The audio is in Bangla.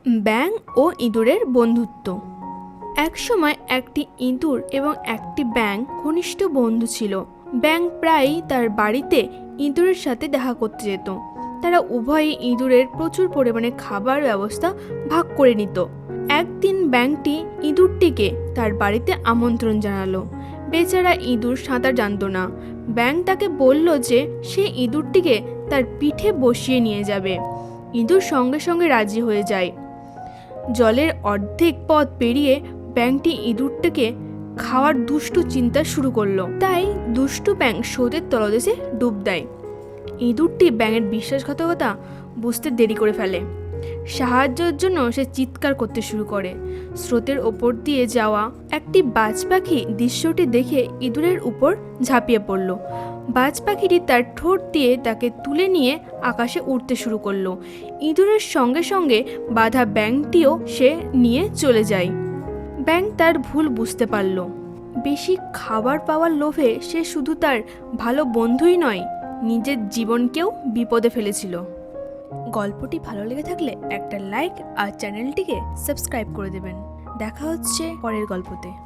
ব্যাঙ ও ইঁদুরের বন্ধুত্ব। একসময় একটি ইঁদুর এবং একটি ব্যাঙ ঘনিষ্ঠ বন্ধু ছিল। ব্যাঙ প্রায়ই তার বাড়িতে ইঁদুরের সাথে দেখা করতে যেত। তারা উভয়ই ইঁদুরের প্রচুর পরিমাণে খাবার ব্যবস্থা ভাগ করে নিত। একদিন ব্যাঙটি ইঁদুরটিকে তার বাড়িতে আমন্ত্রণ জানালো। বেচারা ইঁদুর সাঁতার জানত না। ব্যাঙ তাকে বলল যে সে ইঁদুরটিকে তার পিঠে বসিয়ে নিয়ে যাবে। ইঁদুর সঙ্গে সঙ্গে রাজি হয়ে যায়। জলের অর্ধেক পথ পেরিয়ে ব্যাঙটি ইঁদুরটিকে খাওয়ার দুষ্টু চিন্তা শুরু করলো। তাই দুষ্টু ব্যাঙ স্রোতের তলদেশে ডুব দেয়। ইঁদুরটি ব্যাঙের বিশ্বাসঘাতকতা বুঝতে দেরি করে ফেলে। সাহায্যের জন্য সে চিৎকার করতে শুরু করে। স্রোতের ওপর দিয়ে যাওয়া একটি বাজ পাখি দৃশ্যটি দেখে ইঁদুরের উপর ঝাঁপিয়ে পড়ল। বাজ পাখিটি তার ঠোঁট দিয়ে তাকে তুলে নিয়ে আকাশে উড়তে শুরু করলো। ইঁদুরের সঙ্গে সঙ্গে বাঁধা ব্যাঙটিও সে নিয়ে চলে যায়। ব্যাঙ তার ভুল বুঝতে পারল। বেশি খাবার পাওয়ার লোভে সে শুধু তার ভালো বন্ধুই নয়, নিজের জীবনকেও বিপদে ফেলেছিল। গল্পটি ভালো লেগে থাকলে একটা লাইক আর চ্যানেলটিকে সাবস্ক্রাইব করে দেবেন। দেখা হচ্ছে পরের গল্পতে।